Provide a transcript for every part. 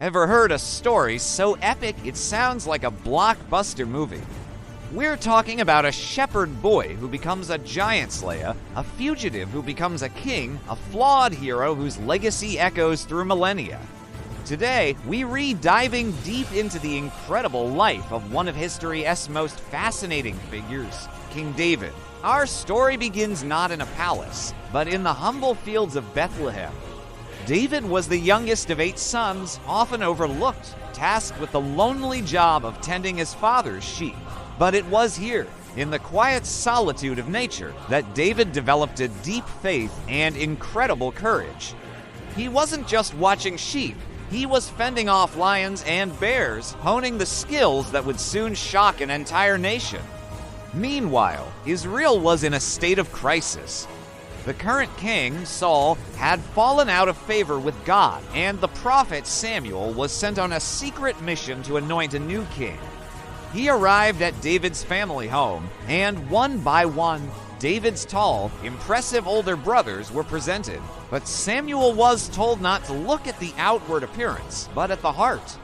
Ever heard a story so epic it sounds like a blockbuster movie? We're talking about a shepherd boy who becomes a giant slayer, a fugitive who becomes a king, a flawed hero whose legacy echoes through millennia. Today, we read diving deep into the incredible life of one of history's most fascinating figures, King David. Our story begins not in a palace, but in the humble fields of Bethlehem. David was the youngest of 8 sons, often overlooked, tasked with the lonely job of tending his father's sheep. But it was here, in the quiet solitude of nature, that David developed a deep faith and incredible courage. He wasn't just watching sheep, he was fending off lions and bears, honing the skills that would soon shock an entire nation. Meanwhile, Israel was in a state of crisis. The current king, Saul, had fallen out of favor with God, and the prophet Samuel was sent on a secret mission to anoint a new king. He arrived at David's family home, and one by one, David's tall, impressive older brothers were presented. But Samuel was told not to look at the outward appearance, but at the heart.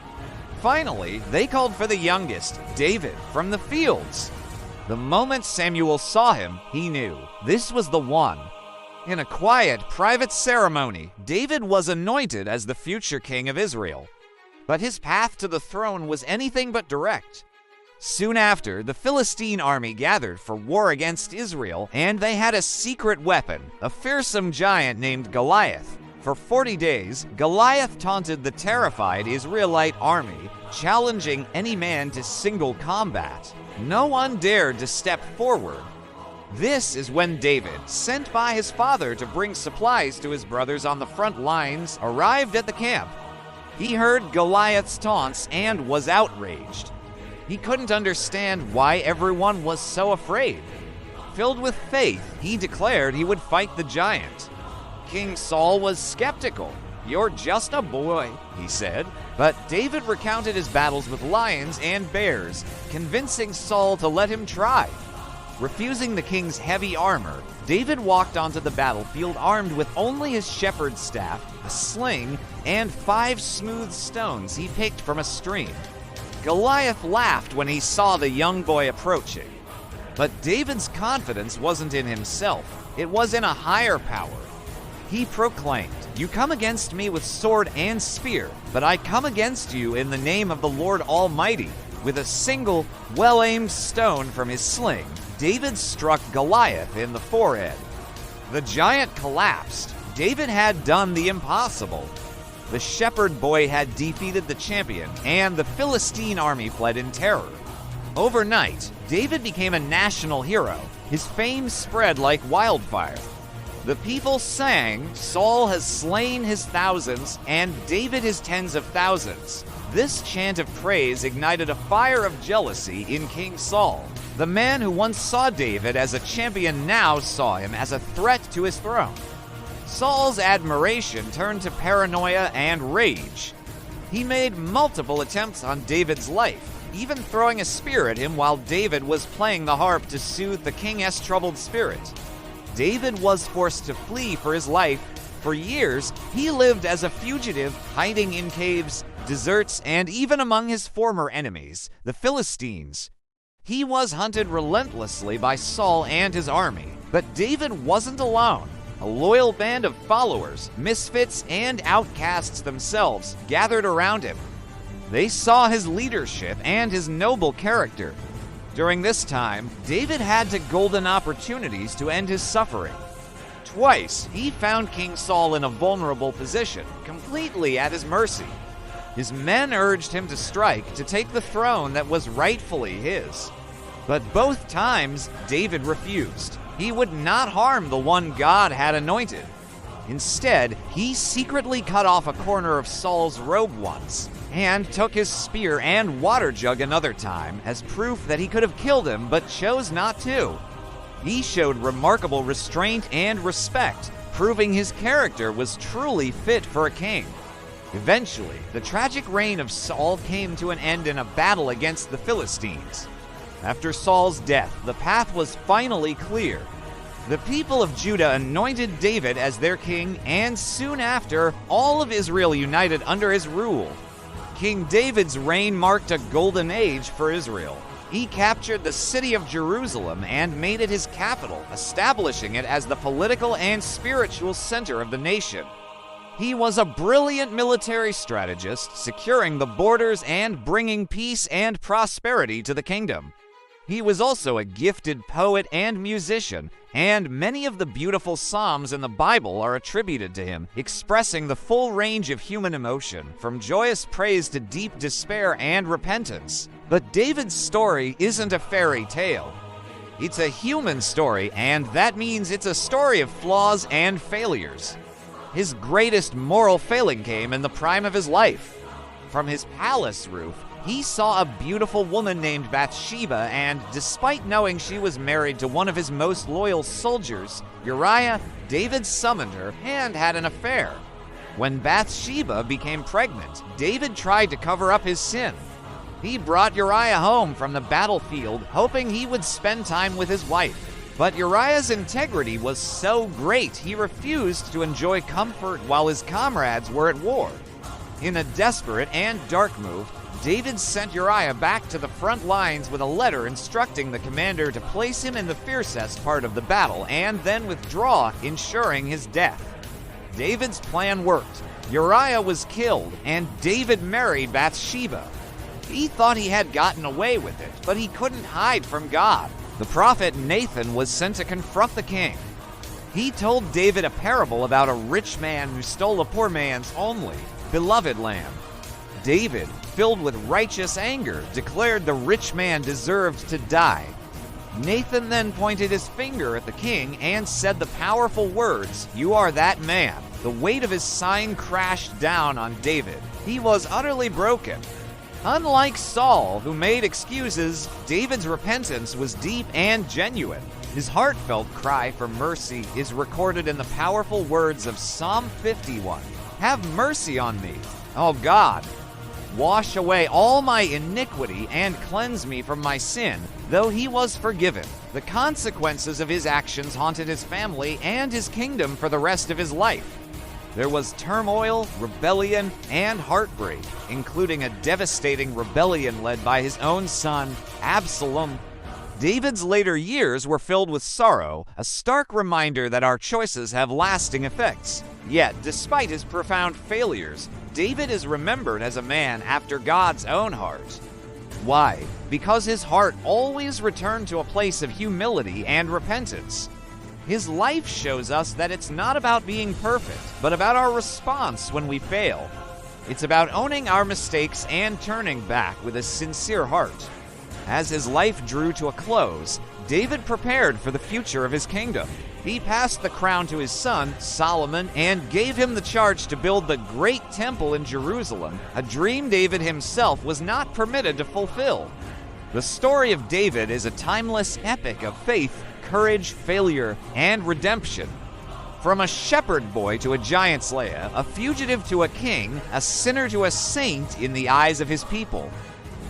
Finally, they called for the youngest, David, from the fields. The moment Samuel saw him, he knew this was the one. In a quiet, private ceremony, David was anointed as the future king of Israel. But his path to the throne was anything but direct. Soon after, the Philistine army gathered for war against Israel, and they had a secret weapon, a fearsome giant named Goliath. For 40 days, Goliath taunted the terrified Israelite army, challenging any man to single combat. No one dared to step forward. This is when David, sent by his father to bring supplies to his brothers on the front lines, arrived at the camp. He heard Goliath's taunts and was outraged. He couldn't understand why everyone was so afraid. Filled with faith, he declared he would fight the giant. King Saul was skeptical. "You're just a boy," he said. But David recounted his battles with lions and bears, convincing Saul to let him try. Refusing the king's heavy armor, David walked onto the battlefield armed with only his shepherd's staff, a sling, and 5 smooth stones he picked from a stream. Goliath laughed when he saw the young boy approaching. But David's confidence wasn't in himself, it was in a higher power. He proclaimed, "You come against me with sword and spear, but I come against you in the name of the Lord Almighty." With a single, well-aimed stone from his sling, David struck Goliath in the forehead. The giant collapsed. David had done the impossible. The shepherd boy had defeated the champion, and the Philistine army fled in terror. Overnight, David became a national hero. His fame spread like wildfire. The people sang, "Saul has slain his thousands, and David his tens of thousands." This chant of praise ignited a fire of jealousy in King Saul. The man who once saw David as a champion now saw him as a threat to his throne. Saul's admiration turned to paranoia and rage. He made multiple attempts on David's life, even throwing a spear at him while David was playing the harp to soothe the king's troubled spirit. David was forced to flee for his life. For years, he lived as a fugitive, hiding in caves, deserts, and even among his former enemies, the Philistines. He was hunted relentlessly by Saul and his army, but David wasn't alone. A loyal band of followers, misfits, and outcasts themselves gathered around him. They saw his leadership and his noble character. During this time, David had to golden opportunities to end his suffering. Twice, he found King Saul in a vulnerable position, completely at his mercy. His men urged him to strike to take the throne that was rightfully his. But both times, David refused. He would not harm the one God had anointed. Instead, he secretly cut off a corner of Saul's robe once, and took his spear and water jug another time as proof that he could have killed him but chose not to. He showed remarkable restraint and respect, proving his character was truly fit for a king. Eventually, the tragic reign of Saul came to an end in a battle against the Philistines. After Saul's death, the path was finally clear. The people of Judah anointed David as their king, and soon after, all of Israel united under his rule. King David's reign marked a golden age for Israel. He captured the city of Jerusalem and made it his capital, establishing it as the political and spiritual center of the nation. He was a brilliant military strategist, securing the borders and bringing peace and prosperity to the kingdom. He was also a gifted poet and musician, and many of the beautiful psalms in the Bible are attributed to him, expressing the full range of human emotion, from joyous praise to deep despair and repentance. But David's story isn't a fairy tale. It's a human story, and that means it's a story of flaws and failures. His greatest moral failing came in the prime of his life. From his palace roof, he saw a beautiful woman named Bathsheba, and despite knowing she was married to one of his most loyal soldiers, Uriah, David summoned her and had an affair. When Bathsheba became pregnant, David tried to cover up his sin. He brought Uriah home from the battlefield, hoping he would spend time with his wife. But Uriah's integrity was so great, he refused to enjoy comfort while his comrades were at war. In a desperate and dark move, David sent Uriah back to the front lines with a letter instructing the commander to place him in the fiercest part of the battle and then withdraw, ensuring his death. David's plan worked. Uriah was killed, and David married Bathsheba. He thought he had gotten away with it, but he couldn't hide from God. The prophet Nathan was sent to confront the king. He told David a parable about a rich man who stole a poor man's only beloved lamb. David, filled with righteous anger, declared the rich man deserved to die. Nathan then pointed his finger at the king and said the powerful words, "You are that man." The weight of his sign crashed down on David. He was utterly broken. Unlike Saul, who made excuses, David's repentance was deep and genuine. His heartfelt cry for mercy is recorded in the powerful words of Psalm 51. "Have mercy on me, O God. Wash away all my iniquity and cleanse me from my sin." Though he was forgiven, the consequences of his actions haunted his family and his kingdom for the rest of his life. There was turmoil, rebellion, and heartbreak, including a devastating rebellion led by his own son, Absalom. David's later years were filled with sorrow, a stark reminder that our choices have lasting effects. Yet, despite his profound failures, David is remembered as a man after God's own heart. Why? Because his heart always returned to a place of humility and repentance. His life shows us that it's not about being perfect, but about our response when we fail. It's about owning our mistakes and turning back with a sincere heart. As his life drew to a close, David prepared for the future of his kingdom. He passed the crown to his son, Solomon, and gave him the charge to build the great temple in Jerusalem, a dream David himself was not permitted to fulfill. The story of David is a timeless epic of faith, courage, failure, and redemption. From a shepherd boy to a giant slayer, a fugitive to a king, a sinner to a saint in the eyes of his people.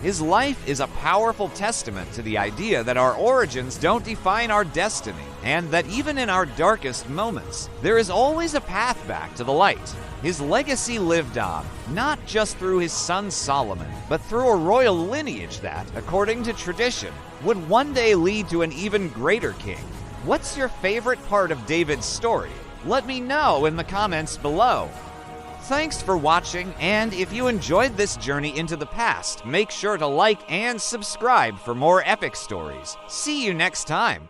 His life is a powerful testament to the idea that our origins don't define our destiny, and that even in our darkest moments, there is always a path back to the light. His legacy lived on, not just through his son Solomon, but through a royal lineage that, according to tradition, would one day lead to an even greater king. What's your favorite part of David's story? Let me know in the comments below. Thanks for watching, and if you enjoyed this journey into the past, make sure to like and subscribe for more epic stories. See you next time!